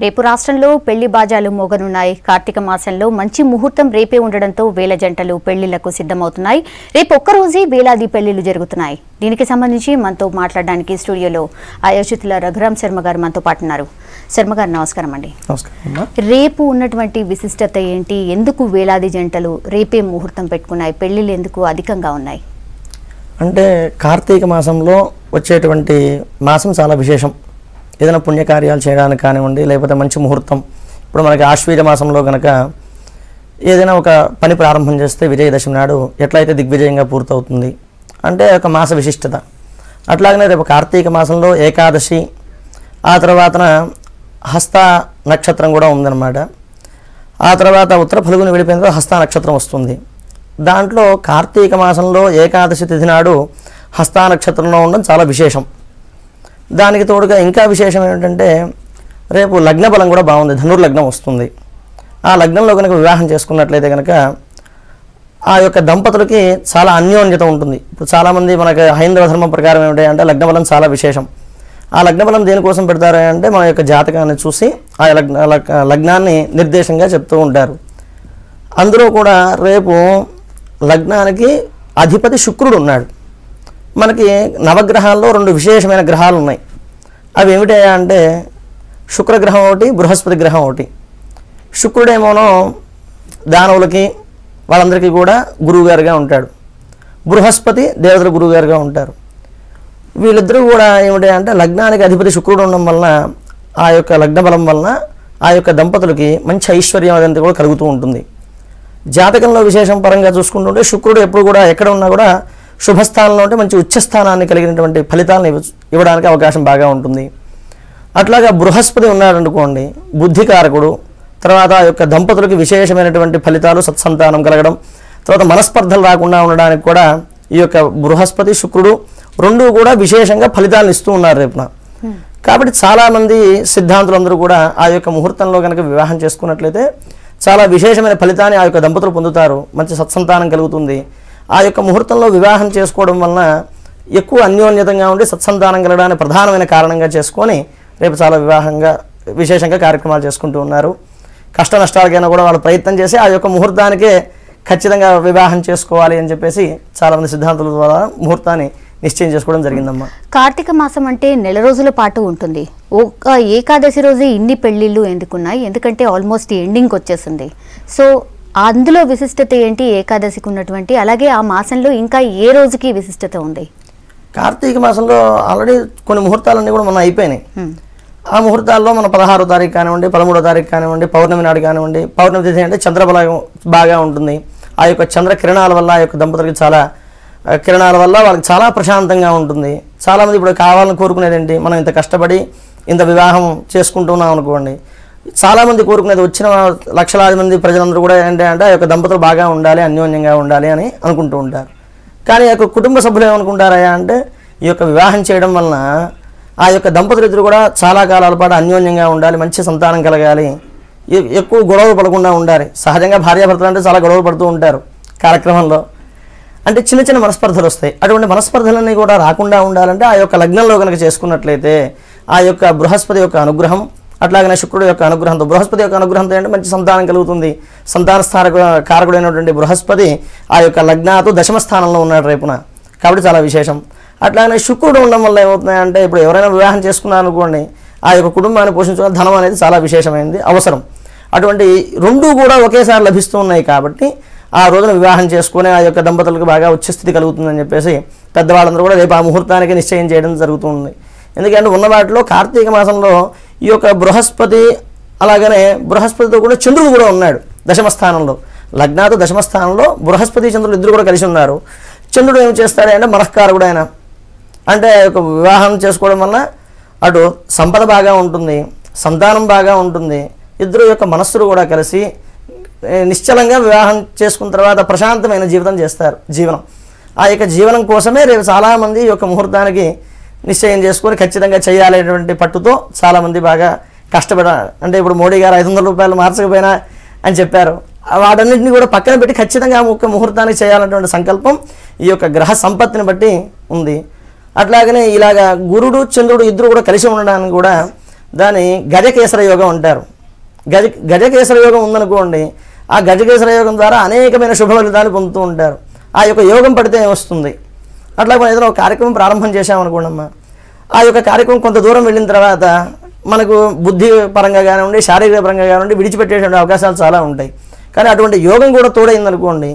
రేపు రాష్ట్రంలో పెళ్లి బాజాలు మోగనున్నాయి. కార్తీక మాసంలో మంచి ముహూర్తం రేపే ఉండడంతో వేల జంటలు పెళ్లిళ్లకు సిద్ధమవుతున్నాయి. రేపు ఒక్కరోజే వేలాది పెళ్లిళ్లు జరుగుతున్నాయి. దీనికి సంబంధించి మనతో మాట్లాడడానికి స్టూడియోలో ఆయోజితుల రఘురామ్ శర్మ గారు మనతో పాటు ఉన్నారు. శర్మ గారు నమస్కారం అండి. రేపు ఉన్నటువంటి విశిష్టత ఏంటి? ఎందుకు వేలాది జంటలు రేపే ముహూర్తం పెట్టుకున్నాయి? పెళ్లిళ్ళు ఎందుకు అధికంగా ఉన్నాయి? అంటే కార్తీక మాసంలో వచ్చేటువంటి మాసం చాలా విశేషం. ఏదైనా పుణ్యకార్యాలు చేయడానికి కానివ్వండి, లేకపోతే మంచి ముహూర్తం. ఇప్పుడు మనకి ఆశ్వీజ మాసంలో కనుక ఏదైనా ఒక పని ప్రారంభం చేస్తే విజయదశమి నాడు ఎట్లయితే దిగ్విజయంగా పూర్తవుతుంది అంటే ఒక మాస విశిష్టత. అట్లాగనే రేపు కార్తీక మాసంలో ఏకాదశి, ఆ తర్వాతన హస్త నక్షత్రం కూడా ఉందన్నమాట. ఆ తర్వాత ఉత్తర ఫల్గుని వెళ్ళిపోయిన తర్వాత హస్త నక్షత్రం వస్తుంది. దాంట్లో కార్తీక మాసంలో ఏకాదశి తిథి నాడు హస్త నక్షత్రంలో ఉండడం చాలా విశేషం. దానికి తోడుగా ఇంకా విశేషం ఏమిటంటే రేపు లగ్న బలం కూడా బాగుంది. ధనుర్లగ్నం వస్తుంది. ఆ లగ్నంలో కనుక వివాహం చేసుకున్నట్లయితే కనుక ఆ యొక్క దంపతులకి చాలా అన్యోన్యత ఉంటుంది. ఇప్పుడు చాలామంది మనకి హైందవ ధర్మం ప్రకారం ఏమిటి అంటే లగ్నబలం చాలా విశేషం. ఆ లగ్నబలం దేనికోసం పెడతారు అంటే మన యొక్క జాతకాన్ని చూసి ఆ లగ్నాన్ని నిర్దేశంగా చెప్తూ ఉంటారు. అందులో కూడా రేపు లగ్నానికి అధిపతి శుక్రుడు ఉన్నాడు. మనకి నవగ్రహాల్లో 2 విశేషమైన గ్రహాలు ఉన్నాయి. అవి ఏమిటా అంటే శుక్రగ్రహం ఒకటి, బృహస్పతి గ్రహం ఒకటి. శుక్రుడేమోనో దానవులకి వాళ్ళందరికీ కూడా గురువుగారుగా ఉంటాడు. బృహస్పతి దేవతల గురువుగారుగా ఉంటారు. వీళ్ళిద్దరూ కూడా ఏమిటి అంటే లగ్నానికి అధిపతి శుక్రుడు ఉండడం వలన ఆ యొక్క లగ్న బలం వలన ఆ యొక్క దంపతులకి మంచి ఐశ్వర్యం అదంతా కూడా కలుగుతూ ఉంటుంది. జాతకంలో విశేషం పరంగా చూసుకుంటుంటే శుక్రుడు ఎప్పుడు కూడా ఎక్కడ ఉన్నా కూడా శుభస్థానంలో ఉంటే మంచి ఉచ్చస్థానాన్ని కలిగినటువంటి ఫలితాలను ఇవ్వడానికి అవకాశం బాగా ఉంటుంది. అట్లాగా బృహస్పతి ఉన్నాడు అనుకోండి, బుద్ధికారకుడు. తర్వాత ఆ యొక్క దంపతులకి విశేషమైనటువంటి ఫలితాలు, సత్సంతానం కలగడం, తర్వాత మనస్పర్ధలు రాకుండా ఉండడానికి కూడా ఈ యొక్క బృహస్పతి శుక్రుడు 2 కూడా విశేషంగా ఫలితాలను ఇస్తూ ఉన్నారు రేపున. కాబట్టి చాలామంది సిద్ధాంతులందరూ కూడా ఆ యొక్క ముహూర్తంలో కనుక వివాహం చేసుకున్నట్లయితే చాలా విశేషమైన ఫలితాన్ని ఆ యొక్క దంపతులు పొందుతారు. మంచి సత్సంతానం కలుగుతుంది. ఆ యొక్క ముహూర్తంలో వివాహం చేసుకోవడం వలన ఎక్కువ అన్యోన్యతంగా ఉండి సత్సంతానం కలగడానికి ప్రధానమైన కారణంగా చేసుకొని రేపు చాలా విశేషంగా కార్యక్రమాలు చేసుకుంటూ ఉన్నారు. కష్ట నష్టాలకైనా కూడా వాళ్ళు ప్రయత్నం చేసి ఆ యొక్క ముహూర్తానికే ఖచ్చితంగా వివాహం చేసుకోవాలి అని చెప్పేసి చాలామంది సిద్ధాంతుల ద్వారా ముహూర్తాన్ని నిశ్చయం చేసుకోవడం జరిగిందమ్మా. కార్తీక మాసం అంటే నెల రోజుల పాటు ఉంటుంది. ఒక ఏకాదశి రోజే ఇన్ని పెళ్లిళ్ళు ఎందుకున్నాయి? ఎందుకంటే ఆల్మోస్ట్ ఎండింగ్కి వచ్చేసింది. సో అందులో విశిష్టత ఏంటి ఏకాదశికి ఉన్నటువంటి? అలాగే ఆ మాసంలో ఇంకా ఏ రోజుకి విశిష్టత ఉంది? కార్తీక మాసంలో ఆల్రెడీ కొన్ని ముహూర్తాలన్నీ కూడా మనం అయిపోయినాయి. ఆ ముహూర్తాల్లో మన 16వ తారీఖు కానివ్వండి, 13వ తారీఖు కానివ్వండి, పౌర్ణమి నాడు కానివ్వండి. పౌర్ణమి తిథి అంటే చంద్రబలం బాగా ఉంటుంది. ఆ యొక్క చంద్ర కిరణాల వల్ల ఆ యొక్క దంపతులకి చాలా కిరణాల వల్ల వాళ్ళకి చాలా ప్రశాంతంగా ఉంటుంది. చాలామంది ఇప్పుడు కావాలని కోరుకునేది ఏంటి, మనం ఇంత కష్టపడి ఇంత వివాహం చేసుకుంటున్నాం అనుకోండి. చాలామంది కోరుకునేది వచ్చిన లక్షలాది మంది ప్రజలందరూ కూడా ఏంటంటే ఆ యొక్క దంపతులు బాగా ఉండాలి, అన్యోన్యంగా ఉండాలి అని అనుకుంటూ ఉంటారు. కానీ ఆ యొక్క కుటుంబ సభ్యులు ఏమనుకుంటారా అంటే ఈ యొక్క వివాహం చేయడం వలన ఆ యొక్క దంపతులు ఇద్దరు కూడా చాలా కాలాల పాటు అన్యోన్యంగా ఉండాలి, మంచి సంతానం కలగాలి, ఎక్కువ గొడవలు పడకుండా ఉండాలి. సహజంగా భార్యాభర్తలు అంటే చాలా గొడవలు పడుతూ ఉంటారు కార్యక్రమంలో. అంటే చిన్న చిన్న మనస్పర్ధలు వస్తాయి. అటువంటి మనస్పర్ధలన్నీ కూడా రాకుండా ఉండాలంటే ఆ యొక్క లగ్నంలో కనుక చేసుకున్నట్లయితే ఆ యొక్క బృహస్పతి యొక్క అనుగ్రహం, అట్లాగనే శుక్రుడు యొక్క అనుగ్రహంతో, బృహస్పతి యొక్క అనుగ్రహంతో అంటే మంచి సంతానం కలుగుతుంది. సంతాన కారకుడైనటువంటి బృహస్పతి ఆ యొక్క లగ్నాతో 10వ స్థానంలో ఉన్నాడు రేపున. కాబట్టి చాలా విశేషం. అట్లాగనే శుక్రుడు ఉండడం వల్ల ఏమవుతున్నాయంటే ఇప్పుడు ఎవరైనా వివాహం చేసుకున్నారనుకోండి, ఆ యొక్క కుటుంబాన్ని పోషించుకున్న ధనం అనేది చాలా విశేషమైనది, అవసరం. అటువంటి 2 కూడా ఒకేసారి లభిస్తూ ఉన్నాయి. కాబట్టి ఆ రోజున వివాహం చేసుకుని ఆ యొక్క దంపతులకు బాగా ఉచ్చస్థితి కలుగుతుందని చెప్పేసి పెద్దవాళ్ళందరూ కూడా రేపు ఆ ముహూర్తానికి నిశ్చయం చేయడం జరుగుతుంది. ఎందుకంటే ఉన్న వాటిలో కార్తీక మాసంలో ఈ యొక్క బృహస్పతి, అలాగనే బృహస్పతితో కూడా చంద్రుడు కూడా ఉన్నాడు 10వ స్థానంలో. లగ్నాతో 10వ స్థానంలో బృహస్పతి చంద్రుడు ఇద్దరు కూడా కలిసి ఉన్నారు. చంద్రుడు ఏం చేస్తాడు అంటే మనఃకారకుడు ఆయన. అంటే ఒక వివాహం చేసుకోవడం వల్ల అటు సంపద బాగా ఉంటుంది, సంతానం బాగా ఉంటుంది. ఇద్దరు యొక్క మనస్సులు కూడా కలిసి నిశ్చలంగా వివాహం చేసుకున్న తర్వాత ప్రశాంతమైన జీవితం చేస్తారు. ఆ యొక్క జీవనం కోసమే రేపు చాలామంది ఈ యొక్క ముహూర్తానికి నిశ్చయం చేసుకొని ఖచ్చితంగా చేయాలనేటువంటి పట్టుతో చాలామంది బాగా కష్టపడాలి. అంటే ఇప్పుడు మోడీ గారు 500 రూపాయలు మార్చకపోయినా అని చెప్పారు. వాటన్నింటినీ కూడా పక్కన పెట్టి ఖచ్చితంగా ఒక ముహూర్తానికి చేయాలనేటువంటి సంకల్పం ఈ యొక్క గ్రహ సంపత్తిని బట్టి ఉంది. అట్లాగనే ఇలాగా గురుడు చంద్రుడు ఇద్దరు కూడా కలిసి ఉండడానికి కూడా దాన్ని గజకేసర యోగం అంటారు. గజకేసర యోగం ఉందనుకోండి, ఆ గజకేసర యోగం ద్వారా అనేకమైన శుభ ఫలితాలు పొందుతూ ఉంటారు. ఆ యొక్క యోగం పడితే వస్తుంది. అట్లా మనం ఏదైనా ఒక కార్యక్రమం ప్రారంభం చేశామనుకోండమ్మా, ఆ యొక్క కార్యక్రమం కొంత దూరం వెళ్ళిన తర్వాత మనకు బుద్ధి పరంగా కానివ్వండి, శారీరక పరంగా కానివ్వండి విడిచిపెట్టేటువంటి అవకాశాలు చాలా ఉంటాయి. కానీ అటువంటి యోగం కూడా తోడైందనుకోండి,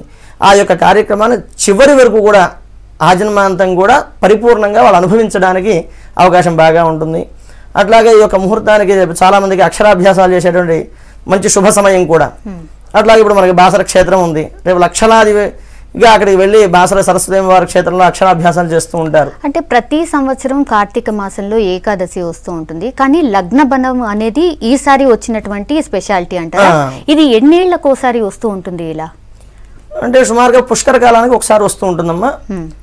ఆ యొక్క కార్యక్రమాన్ని చివరి వరకు కూడా ఆజన్మాంతం కూడా పరిపూర్ణంగా వాళ్ళు అనుభవించడానికి అవకాశం బాగా ఉంటుంది. అట్లాగే ఈ యొక్క ముహూర్తానికి చాలామందికి అక్షరాభ్యాసాలు చేసేటువంటి మంచి శుభ సమయం కూడా. అట్లాగే ఇప్పుడు మనకి బాసర క్షేత్రం ఉంది, రేపు లక్షలాదిగా అక్కడికి వెళ్ళి బాసర సరస్వతి వారి క్షేత్రంలో అక్షరాభ్యాసాలు చేస్తూ ఉంటారు. అంటే ప్రతి సంవత్సరం కార్తీక మాసంలో ఏకాదశి వస్తూ ఉంటుంది, కానీ లగ్న బంధం అనేది ఈసారి వచ్చినటువంటి స్పెషాలిటీ అంటారా? ఇది ఎన్నేళ్లకోసారి వస్తూ ఉంటుంది ఇలా? అంటే సుమారుగా పుష్కర కాలానికి ఒకసారి వస్తూ ఉంటుందమ్మా.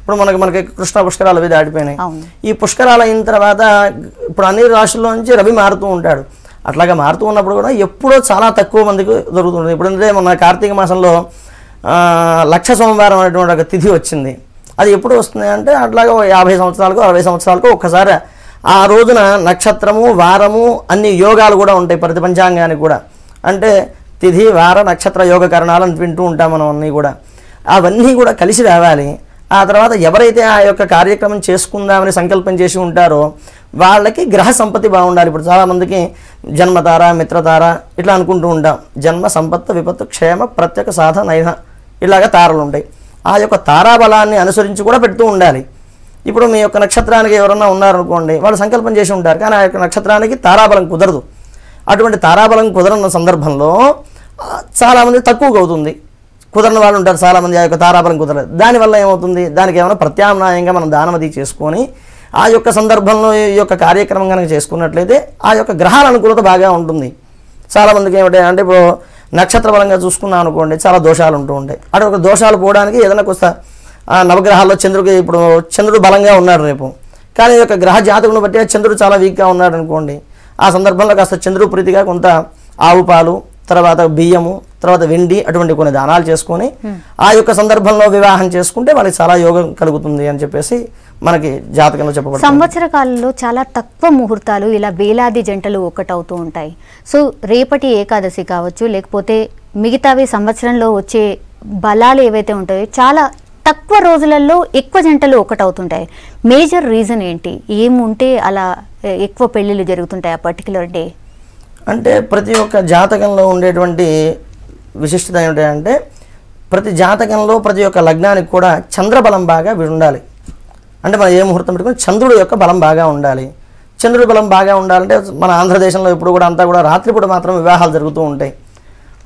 ఇప్పుడు మనకి కృష్ణ పుష్కరాలు అవి దాటిపోయినాయి. ఈ పుష్కరాలు అయిన తర్వాత ఇప్పుడు అన్ని రాశుల్లో నుంచి రవి మారుతూ ఉంటాడు. అట్లాగా మారుతూ ఉన్నప్పుడు కూడా ఎప్పుడో చాలా తక్కువ మందికి దొరుకుతుంది. ఇప్పుడంటే మన కార్తీక మాసంలో లక్ష సోమవారం అనేటువంటి ఒక తిథి వచ్చింది. అది ఎప్పుడు వస్తుంది అంటే అట్లాగా 50 సంవత్సరాలకు 60 సంవత్సరాలకు ఒక్కసారి ఆ రోజున నక్షత్రము వారము అన్ని యోగాలు కూడా ఉంటాయి ప్రతి పంచాంగానికి కూడా. అంటే తిథి వార నక్షత్ర యోగ కరణాలను వింటూ ఉంటాం మనం అన్నీ కూడా. అవన్నీ కూడా కలిసి రావాలి. ఆ తర్వాత ఎవరైతే ఆ యొక్క కార్యక్రమం చేసుకుందామని సంకల్పం చేసి ఉంటారో వాళ్ళకి గ్రహ సంపత్తి బాగుండాలి. ఇప్పుడు చాలామందికి జన్మతార మిత్రతార ఇట్లా అనుకుంటూ ఉంటాం. జన్మ సంపత్తు విపత్తు క్షేమ ప్రత్యేక సాధ నైన ఇలాగ తారలు ఉంటాయి. ఆ యొక్క తారాబలాన్ని అనుసరించి కూడా పెడుతూ ఉండాలి. ఇప్పుడు మీ యొక్క నక్షత్రానికి ఎవరన్నా ఉన్నారనుకోండి, వాళ్ళు సంకల్పం చేసి ఉంటారు, కానీ ఆ యొక్క నక్షత్రానికి తారాబలం కుదరదు. అటువంటి తారాబలం కుదరన్న సందర్భంలో చాలామంది తక్కువగా అవుతుంది. కుదరని వాళ్ళు ఉంటారు చాలామంది, ఆ యొక్క తారాబలం కుదరదు. దానివల్ల ఏమవుతుంది, దానికి ఏమైనా ప్రత్యామ్నాయంగా మనం దానమది చేసుకొని ఆ యొక్క సందర్భంలో ఈ యొక్క కార్యక్రమం కనుక చేసుకున్నట్లయితే ఆ యొక్క గ్రహాల అనుకూలత బాగా ఉంటుంది. చాలామందికి ఏమిటంటే అంటే ఇప్పుడు నక్షత్ర బలంగా చూసుకున్నాం అనుకోండి, చాలా దోషాలు ఉంటూ ఉంటాయి. అటు ఒక దోషాలు పోవడానికి ఏదైనా కొస్త నవగ్రహాల్లో ఇప్పుడు చంద్రుడు బలంగా ఉన్నాడు రేపు, కానీ ఈ యొక్క గ్రహ జాతకులను బట్టి చంద్రుడు చాలా వీక్గా ఉన్నాడు అనుకోండి, ఆ సందర్భంలో కాస్త చంద్రుడు ప్రీతిగా కొంత ఆవు పాలు, తర్వాత బియ్యము, తర్వాత వెండి అటువంటి కొన్ని దానాలు చేసుకొని ఆ యొక్క సందర్భంలో వివాహం చేసుకుంటే వాళ్ళకి చాలా యోగం కలుగుతుంది అని చెప్పేసి మనకి జాతకంలో చెప్పబడుతుంది. సంవత్సర కాలంలో చాలా తక్కువ ముహూర్తాలు ఇలా వేలాది జంటలు ఒక్కటవుతూ ఉంటాయి. సో రేపటి ఏకాదశి కావచ్చు, లేకపోతే మిగతావి సంవత్సరంలో వచ్చే బలాలు ఏవైతే ఉంటాయో చాలా తక్కువ రోజులలో ఎక్కువ జంటలు ఒకటవుతుంటాయి. మేజర్ రీజన్ ఏంటి? ఏముంటే అలా ఎక్కువ పెళ్ళిళ్ళు జరుగుతుంటాయి ఆ పర్టికులర్ డే? అంటే ప్రతి ఒక్క జాతకంలో ఉండేటువంటి విశిష్టత ఏమిటంటే ప్రతి జాతకంలో ప్రతి ఒక్క లగ్నానికి కూడా చంద్రబలం బాగా ఉండాలి. అంటే మనం ఏ ముహూర్తం పెట్టుకుని చంద్రుడు యొక్క బలం బాగా ఉండాలి. చంద్రుడి బలం బాగా ఉండాలంటే మన ఆంధ్రదేశంలో ఇప్పుడు కూడా అంతా కూడా రాత్రిపూట మాత్రం వివాహాలు జరుగుతూ ఉంటాయి.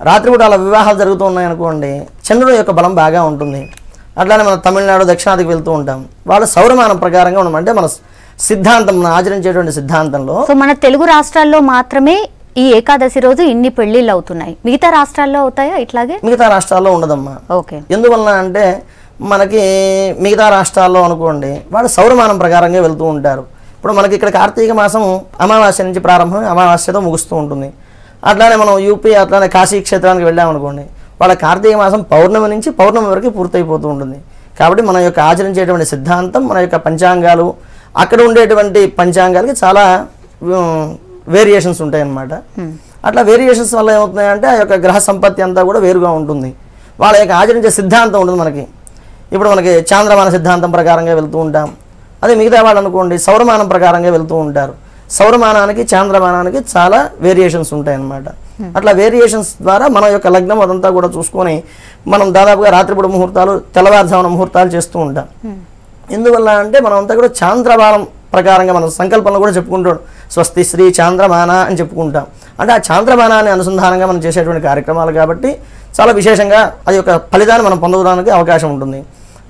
రాత్రిపూట అలా వివాహాలు జరుగుతూ ఉన్నాయనుకోండి, చంద్రుడి యొక్క బలం బాగా ఉంటుంది. అట్లానే మనం తమిళనాడు దక్షిణాదికి వెళ్తూ ఉంటాం, వాళ్ళు సౌరమానం ప్రకారంగా ఉన్నాం. అంటే మన సిద్ధాంతం, మనం ఆచరించేటువంటి సిద్ధాంతంలో సో మన తెలుగు రాష్ట్రాల్లో మాత్రమే ఈ ఏకాదశి రోజు ఇన్ని పెళ్లిళ్ళు అవుతున్నాయి. మిగతా రాష్ట్రాల్లో అవుతాయా ఇట్లాగే? మిగతా రాష్ట్రాల్లో ఉండదమ్మా. ఓకే. ఎందువలన అంటే మనకి మిగతా రాష్ట్రాల్లో అనుకోండి వాళ్ళు సౌరమానం ప్రకారంగా వెళ్తూ ఉంటారు. ఇప్పుడు మనకి ఇక్కడ కార్తీక మాసం అమావాస్య నుంచి ప్రారంభం, అమావాస్యతో ముగుస్తూ ఉంటుంది. అట్లానే మనం యూపీ అట్లానే కాశీ క్షేత్రానికి వెళ్ళామనుకోండి, వాళ్ళ కార్తీక మాసం పౌర్ణమి నుంచి పౌర్ణమి వరకు పూర్తయిపోతూ ఉంటుంది. కాబట్టి మన యొక్క ఆచరించేటువంటి సిద్ధాంతం, మన యొక్క పంచాంగాలు, అక్కడ ఉండేటువంటి పంచాంగాలకి చాలా వేరియేషన్స్ ఉంటాయన్నమాట. అట్లా వేరియేషన్స్ వల్ల ఏమవుతున్నాయంటే ఆ యొక్క గ్రహ సంపత్తి అంతా కూడా వేరుగా ఉంటుంది. వాళ్ళ యొక్క ఆచరించే సిద్ధాంతం ఉంటుంది మనకి. ఇప్పుడు మనకి చాంద్రమాన సిద్ధాంతం ప్రకారంగా వెళ్తూ ఉంటాం. అదే మిగతా వాళ్ళు అనుకోండి సౌరమానం ప్రకారంగా వెళ్తూ ఉంటారు. సౌరమానానికి చాంద్రమానానికి చాలా వేరియేషన్స్ ఉంటాయన్నమాట. అట్లా వేరియేషన్స్ ద్వారా మన యొక్క లగ్నం అదంతా కూడా చూసుకొని మనం దాదాపుగా రాత్రిపూట ముహూర్తాలు, తెల్లవారుజామున ముహూర్తాలు చేస్తూ ఉంటాం. ఎందువల్ల అంటే మనం అంతా కూడా చాంద్రమానం ప్రకారంగా మనం సంకల్పంలో కూడా చెప్పుకుంటాం, స్వస్తి శ్రీ చాంద్రమాన అని చెప్పుకుంటాం. అంటే ఆ చాంద్రమానాన్ని అనుసంధానంగా మనం చేసేటువంటి కార్యక్రమాలు కాబట్టి చాలా విశేషంగా అది యొక్క ఫలితాన్ని మనం పొందడానికి అవకాశం ఉంటుంది.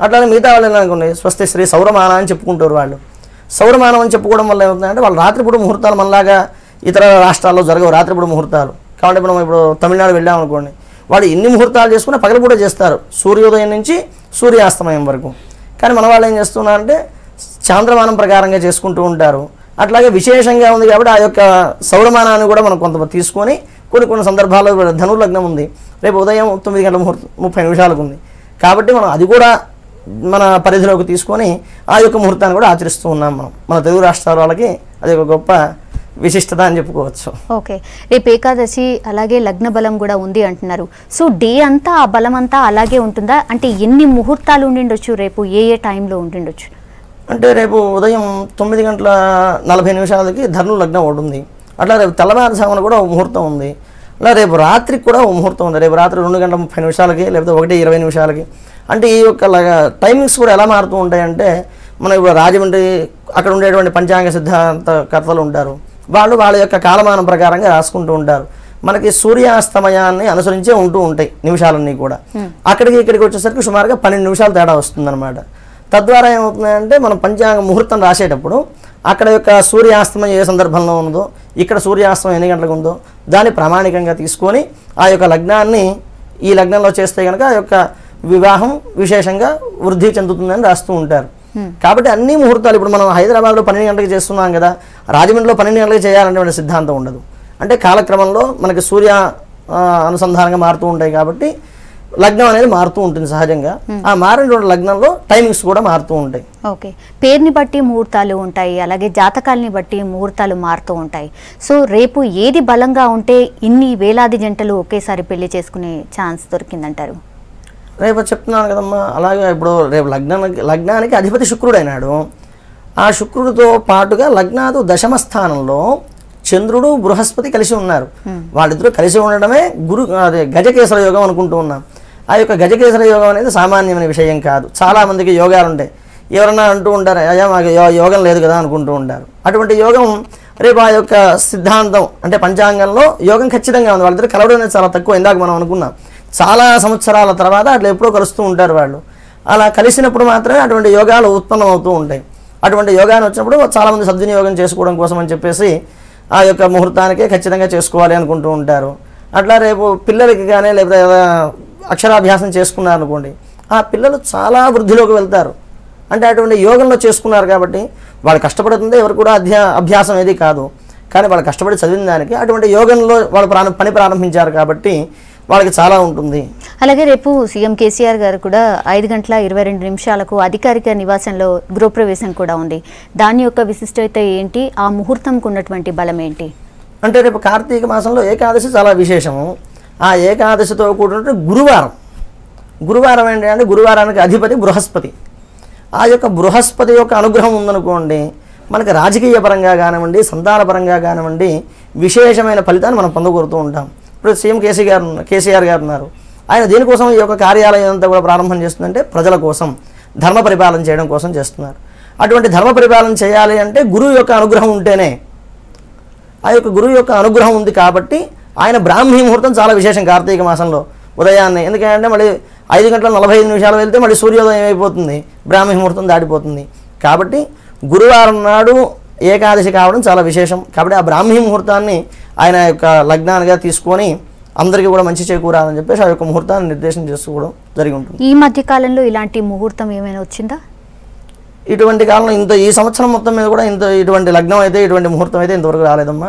అట్లానే మిగతా వాళ్ళు అనుకోండి స్వస్తి శ్రీ సౌరమాన అని చెప్పుకుంటారు. వాళ్ళు సౌరమానం అని చెప్పుకోవడం వల్ల ఏమవుతుందంటే వాళ్ళు రాత్రిపూట ముహూర్తాలు మనలాగా ఇతర రాష్ట్రాల్లో జరగవు రాత్రిపూట ముహూర్తాలు. కాబట్టి మనం ఇప్పుడు తమిళనాడు వెళ్ళామనుకోండి, వాళ్ళు ఎన్ని ముహూర్తాలు చేసుకున్నా పగలపూట చేస్తారు, సూర్యోదయం నుంచి సూర్యాస్తమయం వరకు. కానీ మన వాళ్ళు ఏం చేస్తున్నారంటే చాంద్రమానం ప్రకారంగా చేసుకుంటూ ఉంటారు. అట్లాగే విశేషంగా ఉంది కాబట్టి ఆ యొక్క సౌరమానాన్ని కూడా మనం కొంత తీసుకొని కొన్ని సందర్భాల్లో ధనుర్లగ్నం ఉంది, రేపు ఉదయం 9 గంటల 30 నిమిషాలకు ఉంది. కాబట్టి మనం అది కూడా మన పరిధిలోకి తీసుకొని ఆ యొక్క ముహూర్తాన్ని కూడా ఆచరిస్తూ ఉన్నాం. మన తెలుగు రాష్ట్రాల వాళ్ళకి అది ఒక గొప్ప విశిష్టత అని చెప్పుకోవచ్చు. ఓకే, రేపు ఏకాదశి అలాగే లగ్న బలం కూడా ఉంది అంటున్నారు. సో డే అంతా ఆ బలం అంతా అలాగే ఉంటుందా? అంటే ఎన్ని ముహూర్తాలు ఉండిండొచ్చు రేపు, ఏ ఏ టైంలో ఉండిండొచ్చు? అంటే రేపు ఉదయం 9:40 ధను లగ్నం ఒకటి ఉంది. అట్లా రేపు తెల్లవారుజామున కూడా ఒక ముహూర్తం ఉంది. అలా రేపు రాత్రికి కూడా ఒక ముహూర్తం ఉంది. రేపు రాత్రి 2:30 లేకపోతే 1:20. అంటే ఈ యొక్క టైమింగ్స్ కూడా ఎలా మారుతూ ఉంటాయంటే, మనం ఇప్పుడు రాజమండ్రి అక్కడ ఉండేటువంటి పంచాంగ సిద్ధాంత కర్తలు ఉంటారు, వాళ్ళు వాళ్ళ యొక్క కాలమానం ప్రకారంగా రాసుకుంటూ ఉంటారు. మనకి సూర్యాస్తమయాన్ని అనుసరించే ఉంటూ ఉంటాయి నిమిషాలన్నీ కూడా. అక్కడికి ఇక్కడికి వచ్చేసరికి సుమారుగా 12 నిమిషాలు తేడా వస్తుందన్నమాట. తద్వారా ఏమవుతుందంటే, మనం పంచాంగ ముహూర్తం రాసేటప్పుడు అక్కడ యొక్క సూర్యాస్తమయం ఏ సందర్భంలో ఉందో, ఇక్కడ సూర్యాస్తమయం ఎన్ని గంటలకు ఉందో దాన్ని ప్రామాణికంగా తీసుకొని ఆ యొక్క లగ్నాన్ని ఈ లగ్నంలో చేస్తే కనుక ఆ యొక్క వివాహం విశేషంగా వృద్ధి చెందుతుందని రాస్తూ ఉంటారు. కాబట్టి అన్ని ముహూర్తాలు ఇప్పుడు మనం హైదరాబాద్లో 12 గంటలకు చేస్తున్నాం కదా, రాజమండ్రిలో 12 గంటలకు చేయాలనే సిద్ధాంతం ఉండదు. అంటే కాలక్రమంలో మనకి సూర్య అనుసంధానంగా మారుతూ ఉంటాయి కాబట్టి లగ్నం అనేది మారుతూ ఉంటుంది సహజంగా. ఆ మారినటువంటి లగ్నంలో టైమింగ్స్ కూడా మారుతూ ఉంటాయి. ఓకే, పేరుని బట్టి ముహూర్తాలు ఉంటాయి, అలాగే జాతకాలని బట్టి ముహూర్తాలు మారుతూ ఉంటాయి. సో రేపు ఏది బలంగా ఉంటే ఇన్ని వేలాది జంటలు ఒకేసారి పెళ్లి చేసుకునే ఛాన్స్ దొరికిందంటారు? రేపు చెప్తున్నాను కదమ్మా, అలాగే ఇప్పుడు రేపు లగ్నానికి అధిపతి శుక్రుడు అయినాడు. ఆ శుక్రుడితో పాటుగా లగ్నాదు దశమ స్థానంలో చంద్రుడు బృహస్పతి కలిసి ఉన్నారు. వాళ్ళిద్దరూ కలిసి ఉండడమే అదే గజకేసర యోగం అనుకుంటూ ఉన్నాం. ఆ యొక్క గజకేసర యోగం అనేది సామాన్యమైన విషయం కాదు. చాలామందికి యోగాలు ఉంటాయి. ఎవరన్నా అంటూ ఉంటారు, అయ్యా మాకు యోగం లేదు కదా అనుకుంటూ ఉంటారు. అటువంటి యోగం రేపు ఆ యొక్క సిద్ధాంతం అంటే పంచాంగంలో యోగం ఖచ్చితంగా ఉంది. వాళ్ళిద్దరు కలవడం అనేది చాలా తక్కువ. ఇందాక మనం అనుకున్నాం, చాలా సంవత్సరాల తర్వాత అట్లా ఎప్పుడో కలుస్తూ ఉంటారు వాళ్ళు. అలా కలిసినప్పుడు మాత్రమే అటువంటి యోగాలు ఉత్పన్నం అవుతూ ఉంటాయి. అటువంటి యోగాన్ని వచ్చినప్పుడు చాలామంది సద్వినియోగం చేసుకోవడం కోసం అని చెప్పేసి ఆ యొక్క ముహూర్తానికే ఖచ్చితంగా చేసుకోవాలి అనుకుంటూ ఉంటారు. అట్లా రేపు పిల్లలకి కానీ లేకపోతే అక్షరాభ్యాసం చేసుకున్నారనుకోండి, ఆ పిల్లలు చాలా వృద్ధిలోకి వెళ్తారు. అంటే అటువంటి యోగంలో చేసుకున్నారు కాబట్టి వాళ్ళు కష్టపడుతుంది ఎవరు కూడా అభ్యాసం ఏది కాదు, కానీ వాళ్ళు కష్టపడి చదివిన దానికి అటువంటి యోగంలో వాళ్ళు పని ప్రారంభించారు కాబట్టి వాళ్ళకి చాలా ఉంటుంది. అలాగే రేపు సీఎం కేసీఆర్ గారు కూడా 5:22 అధికారిక నివాసంలో గృహప్రవేశం కూడా ఉంది. దాని యొక్క విశిష్టత ఏంటి? ఆ ముహూర్తంకు ఉన్నటువంటి బలం ఏంటి? అంటే రేపు కార్తీక మాసంలో ఏకాదశి చాలా విశేషము. ఆ ఏకాదశితో కూడినటువంటి గురువారం ఏంటి అంటే, గురువారానికి అధిపతి బృహస్పతి. ఆ యొక్క బృహస్పతి యొక్క అనుగ్రహం ఉందనుకోండి, మనకి రాజకీయ పరంగా కానివ్వండి, సంతాన పరంగా కానివ్వండి విశేషమైన ఫలితాన్ని మనం పొందగలుగుతూ ఉంటాం. ఇప్పుడు సీఎం కేసీఆర్ గారు ఉన్నారు. ఆయన దేనికోసం ఈ యొక్క కార్యాలయం అంతా కూడా ప్రారంభం చేస్తుందంటే ప్రజల కోసం, ధర్మ పరిపాలన చేయడం కోసం చేస్తున్నారు. అటువంటి ధర్మ పరిపాలన చేయాలి అంటే గురువు యొక్క అనుగ్రహం ఉంటేనే. ఆ యొక్క గురువు యొక్క అనుగ్రహం ఉంది కాబట్టి ఆయన బ్రాహ్మీ ముహూర్తం చాలా విశేషం కార్తీక మాసంలో ఉదయాన్నే. ఎందుకంటే మళ్ళీ 5:45 వెళ్తే మళ్ళీ సూర్యోదయం అయిపోతుంది, బ్రాహ్మీ ముహూర్తం దాటిపోతుంది. కాబట్టి గురువారం నాడు ఏకాదశి కావడం చాలా విశేషం. కాబట్టి ఆ బ్రాహ్మీ ముహూర్తాన్ని ఆయన యొక్క లగ్నానిగా తీసుకొని అందరికీ కూడా మంచి చేకూరాలని చెప్పేసి ఆ యొక్క ముహూర్తాన్ని నిర్దేశం చేసుకోవడం జరిగి ఉంటుంది. ఈ మధ్య కాలంలో ఇలాంటి ముహూర్తం ఏమైనా వచ్చిందా? ఇటువంటి కాలంలో ఈ సంవత్సరం మొత్తం మీద కూడా ఇటువంటి లగ్నం అయితే, ఇటువంటి ముహూర్తం అయితే ఇంతవరకు రాలేదమ్మా.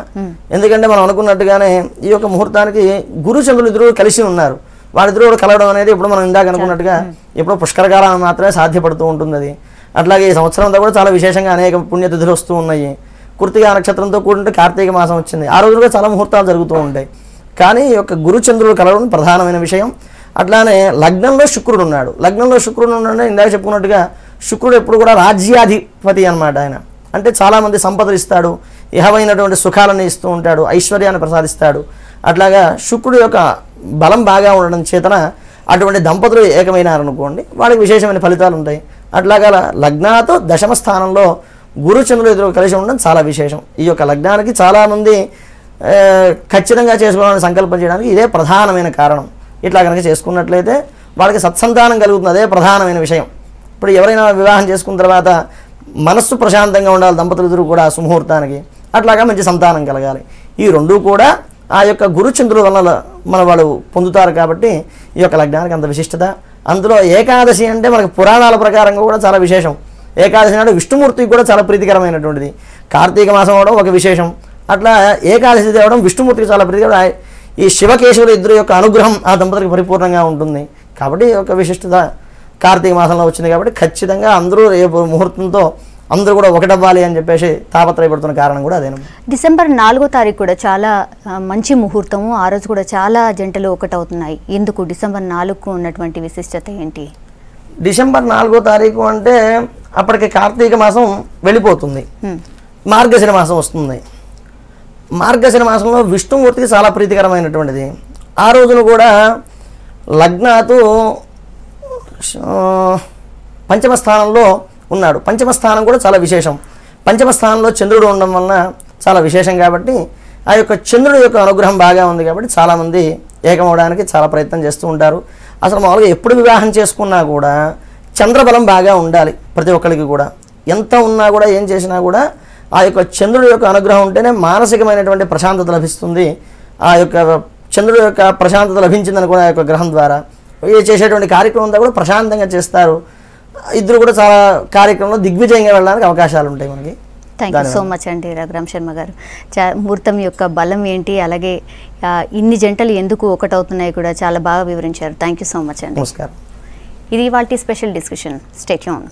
ఎందుకంటే మనం అనుకున్నట్టుగానే ఈ యొక్క ముహూర్తానికి గురు చంద్రులు ఇద్దరు కలిసి ఉన్నారు. వాళ్ళిద్దరు కూడా కలవడం అనేది ఇప్పుడు మనం ఇందాక అనుకున్నట్టుగా ఎప్పుడో పుష్కరకాలం మాత్రమే సాధ్యపడుతూ ఉంటుంది అది. అట్లాగే ఈ సంవత్సరం అంతా కూడా చాలా విశేషంగా అనేక పుణ్యతిథులు వస్తూ ఉన్నాయి. కృతికా నక్షత్రంతో కూడిన కార్తీక మాసం వచ్చింది. ఆ రోజుగా చాలా ముహూర్తాలు జరుగుతూ ఉంటాయి. కానీ ఈ యొక్క గురుచంద్రుడు కలవడం ప్రధానమైన విషయం. అట్లానే లగ్నంలో శుక్రుడు ఉన్నాడు. లగ్నంలో శుక్రుడు ఉన్నాడు ఇందాక చెప్పుకున్నట్టుగా శుక్రుడు ఎప్పుడు కూడా రాజ్యాధిపతి అన్నమాట. ఆయన అంటే చాలామంది సంపదలు ఇస్తాడు, ఇహమైనటువంటి సుఖాలను ఇస్తూ ఉంటాడు, ఐశ్వర్యాన్ని ప్రసాదిస్తాడు. అట్లాగా శుక్రుడు యొక్క బలం బాగా ఉండడం చేతన అటువంటి దంపతులు ఏకమైనారనుకోండి, వాళ్ళకి విశేషమైన ఫలితాలు ఉంటాయి. అట్లాగా లగ్నాతో దశమ స్థానంలో గురుచంద్రుడు ఎదురు కలిసి ఉండడం చాలా విశేషం. ఈ యొక్క లగ్నానికి చాలామంది ఖచ్చితంగా చేసుకోవాలని సంకల్పం చేయడానికి ఇదే ప్రధానమైన కారణం. ఇట్లా కనుక చేసుకున్నట్లయితే వాళ్ళకి సత్సంతానం కలుగుతుంది, అదే ప్రధానమైన విషయం. ఇప్పుడు ఎవరైనా వివాహం చేసుకున్న తర్వాత మనస్సు ప్రశాంతంగా ఉండాలి దంపతులు ఇద్దరు కూడా సుముహూర్తానికి. అట్లాగా మంచి సంతానం కలగాలి. ఈ రెండూ కూడా ఆ యొక్క గురుచంద్రుల వల్ల వాళ్ళు పొందుతారు. కాబట్టి ఈ యొక్క లగ్నానికి అంత విశిష్టత. అందులో ఏకాదశి అంటే మనకు పురాణాల ప్రకారంగా కూడా చాలా విశేషం. ఏకాదశి నాడు విష్ణుమూర్తికి కూడా చాలా ప్రీతికరమైనటువంటిది. కార్తీక మాసం అవడం ఒక విశేషం, అట్లా ఏకాదశి తేవడం విష్ణుమూర్తికి చాలా ప్రీతికరం. ఈ శివకేశవుల ఇద్దరు యొక్క అనుగ్రహం ఆ దంపతులకు పరిపూర్ణంగా ఉంటుంది. కాబట్టి ఈ యొక్క విశిష్టత కార్తీక మాసంలో వచ్చింది. కాబట్టి ఖచ్చితంగా అందరూ రేపు ముహూర్తంతో అందరూ కూడా ఒకటవ్వాలి అని చెప్పేసి తాపత్రయపడుతున్న కారణం కూడా అదేనమ్మా. డిసెంబర్ 4వ తారీఖు కూడా చాలా మంచి ముహూర్తము. ఆ రోజు కూడా చాలా జంటలు ఒకటవుతున్నాయి. ఎందుకు డిసెంబర్ 4కు ఉన్నటువంటి విశిష్టత ఏంటి? డిసెంబర్ 4వ తారీఖు అంటే అప్పటికి కార్తీక మాసం వెళ్ళిపోతుంది, మార్గశిర మాసం వస్తుంది. మార్గశిర మాసంలో విష్ణుమూర్తికి చాలా ప్రీతికరమైనటువంటిది. ఆ రోజున కూడా లగ్నాతు పంచమ స్థానంలో ఉన్నాడు. పంచమ స్థానం కూడా చాలా విశేషం. పంచమ స్థానంలో చంద్రుడు ఉండడం వలన చాలా విశేషం కాబట్టి ఆ యొక్క చంద్రుడి యొక్క అనుగ్రహం బాగా ఉంది కాబట్టి చాలామంది ఏకమవడానికి చాలా ప్రయత్నం చేస్తూ ఉంటారు. అసలు మామూలుగా ఎప్పుడు వివాహం చేసుకున్నా కూడా చంద్రబలం బాగా ఉండాలి ప్రతి ఒక్కరికి కూడా. ఎంత ఉన్నా కూడా ఏం చేసినా కూడా ఆ యొక్క చంద్రుడి యొక్క అనుగ్రహం ఉంటేనే మానసికమైనటువంటి ప్రశాంతత లభిస్తుంది. ఆ యొక్క చంద్రుడి యొక్క ప్రశాంతత లభించిందని కూడా ఆ యొక్క గ్రహం ద్వారా చేసేటువంటి కార్యక్రమం అంతా కూడా ప్రశాంతంగా చేస్తారు. ఇద్దరు కూడా చాలా కార్యక్రమంలో దిగ్విజయంగా వెళ్ళడానికి అవకాశాలు ఉంటాయి మనకి. థ్యాంక్ యూ సో మచ్ అండి రఘురామ్ శర్మ గారు. ముహూర్తం యొక్క బలం ఏంటి, అలాగే ఇన్ని జంటలు ఎందుకు ఒకటవుతున్నాయి కూడా చాలా బాగా వివరించారు. థ్యాంక్ యూ సో మచ్ అండి. నమస్కారం. ఇది ఇవాల్టి స్పెషల్ డిస్కషన్. Stay tune.